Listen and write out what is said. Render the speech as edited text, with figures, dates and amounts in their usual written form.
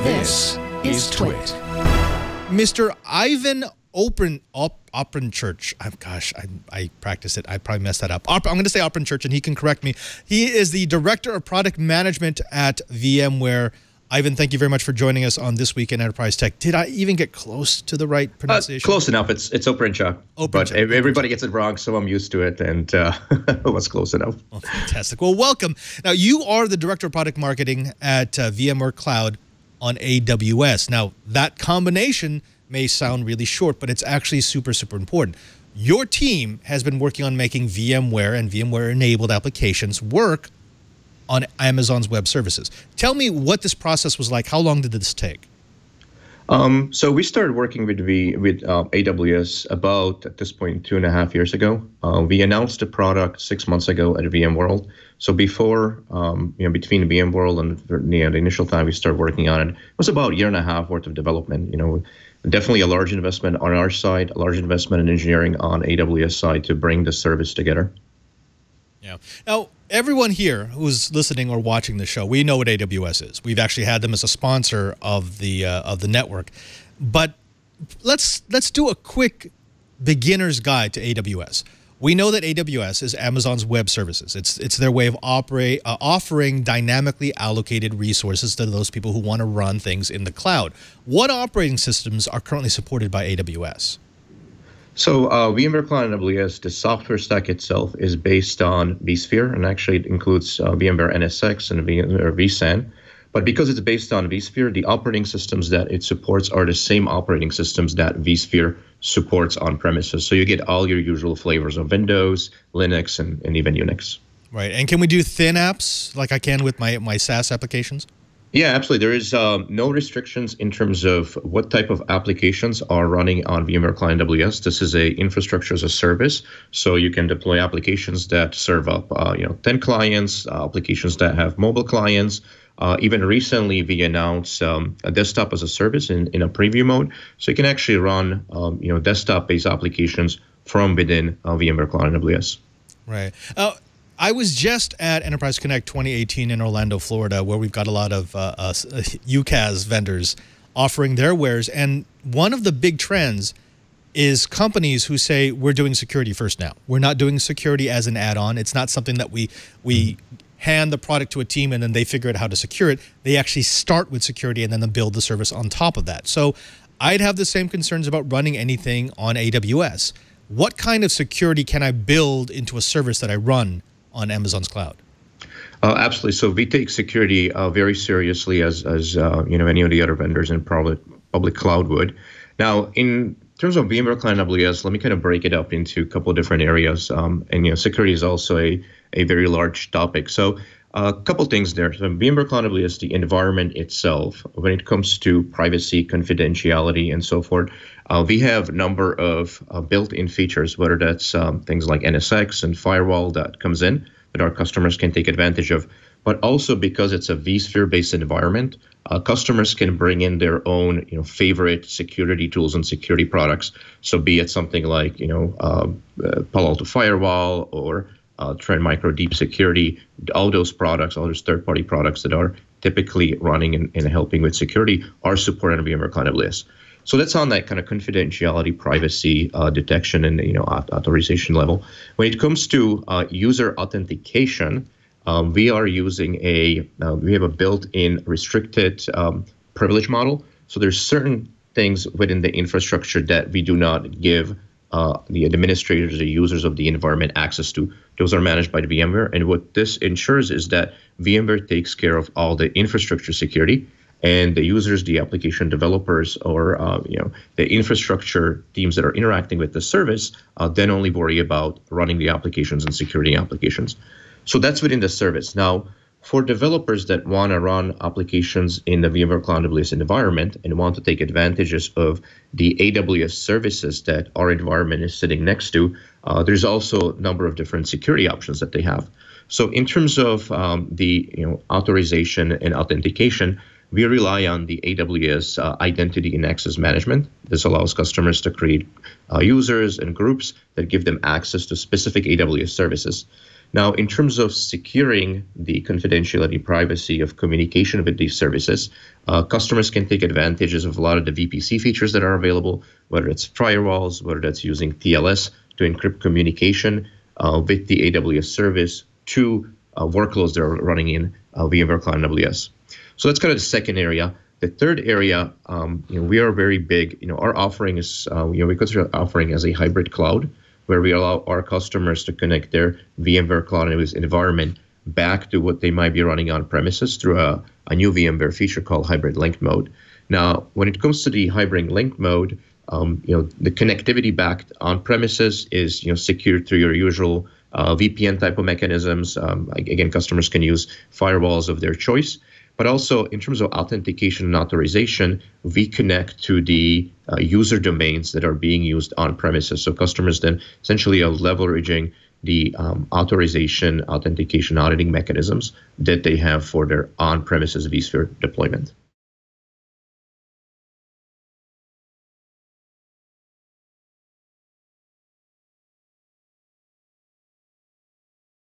This is TWiT. Mr. Ivan Oprenchurch. I practiced it. I probably messed that up. I'm going to say Oprenchurch, and he can correct me. He is the Director of Product Management at VMware. Ivan, thank you very much for joining us on This Week in Enterprise Tech. Did I even get close to the right pronunciation? Close enough. It's Oprenchurch. But everybody gets it wrong, so I'm used to it, and it was close enough. Oh, fantastic. Well, welcome. Now, you are the Director of Product Marketing at VMware Cloud on AWS. Now, that combination may sound really short, but it's actually super, super important. Your team has been working on making VMware and VMware-enabled applications work on Amazon's Web Services. Tell me what this process was like. How long did this take? So we started working with AWS about, at this point, 2.5 years ago. We announced the product 6 months ago at VMworld. So before, between VMworld and the initial time we started working on it, it was about 1.5 years worth of development. Definitely a large investment on our side, a large investment in engineering on AWS side to bring the service together. Yeah. Now, everyone here who's listening or watching the show, we know what AWS is. We've actually had them as a sponsor of the network. But let's do a quick beginner's guide to AWS. We know that AWS is Amazon's Web Services. It's their way of offering dynamically allocated resources to those people who want to run things in the cloud. What operating systems are currently supported by AWS? So VMware Cloud and AWS, the software stack itself is based on vSphere, and actually it includes VMware NSX and VMware vSAN. But because it's based on vSphere, the operating systems that it supports are the same operating systems that vSphere supports on premises. So you get all your usual flavors of Windows, Linux, and even Unix. Right. And can we do thin apps like I can with my SaaS applications? Yeah, absolutely. There is no restrictions in terms of what type of applications are running on VMware Cloud and AWS. This is a infrastructure as a service, so you can deploy applications that serve up 10 clients, applications that have mobile clients. Even recently, we announced a desktop as a service in a preview mode, so you can actually run desktop-based applications from within VMware Cloud and AWS. Right. I was just at Enterprise Connect 2018 in Orlando, Florida, where we've got a lot of UCaaS vendors offering their wares. And one of the big trends is companies who say, we're doing security first now. We're not doing security as an add-on. It's not something that we hand the product to a team and then they figure out how to secure it. They actually start with security and then they build the service on top of that. So I'd have the same concerns about running anything on AWS. What kind of security can I build into a service that I run on Amazon's cloud? Absolutely. So we take security very seriously, as any of the other vendors in public cloud would. Now, in terms of VMware Cloud and AWS, let me kind of break it up into a couple of different areas. And security is also a very large topic. So a couple things there. So VMware Cloud and AWS, the environment itself, when it comes to privacy, confidentiality, and so forth, we have a number of built-in features, whether that's things like NSX and firewall that comes in that our customers can take advantage of. But also because it's a vSphere-based environment, customers can bring in their own favorite security tools and security products. So be it something like Palo Alto Firewall or Trend Micro Deep Security, all those products, all those third-party products that are typically running and helping with security are supported on VMware Cloud and AWS. So that's on that kind of confidentiality, privacy, detection, and authorization level. When it comes to user authentication, we are using we have a built-in restricted privilege model. So there's certain things within the infrastructure that we do not give the administrators or users of the environment access to. Those are managed by the VMware. And what this ensures is that VMware takes care of all the infrastructure security, and the users, the application developers, or the infrastructure teams that are interacting with the service then only worry about running the applications and security applications. So that's within the service. Now, for developers that want to run applications in the VMware Cloud AWS environment and want to take advantages of the AWS services that our environment is sitting next to, there's also a number of different security options that they have. So in terms of the authorization and authentication, we rely on the AWS identity and access management. This allows customers to create users and groups that give them access to specific AWS services. Now, in terms of securing the confidentiality privacy of communication with these services, customers can take advantages of a lot of the VPC features that are available, whether it's firewalls, whether that's using TLS to encrypt communication with the AWS service to workloads that are running in VMware Cloud and AWS. So that's kind of the second area. The third area, we are very big. Our offering is, we consider offering as a hybrid cloud, where we allow our customers to connect their VMware Cloud and AWS environment back to what they might be running on premises through a new VMware feature called hybrid link mode. Now, when it comes to the hybrid link mode, the connectivity back on premises is secured through your usual VPN type of mechanisms. Again, customers can use firewalls of their choice. But also, in terms of authentication and authorization, we connect to the user domains that are being used on premises. So customers then essentially are leveraging the authorization, authentication, auditing mechanisms that they have for their on-premises vSphere deployment.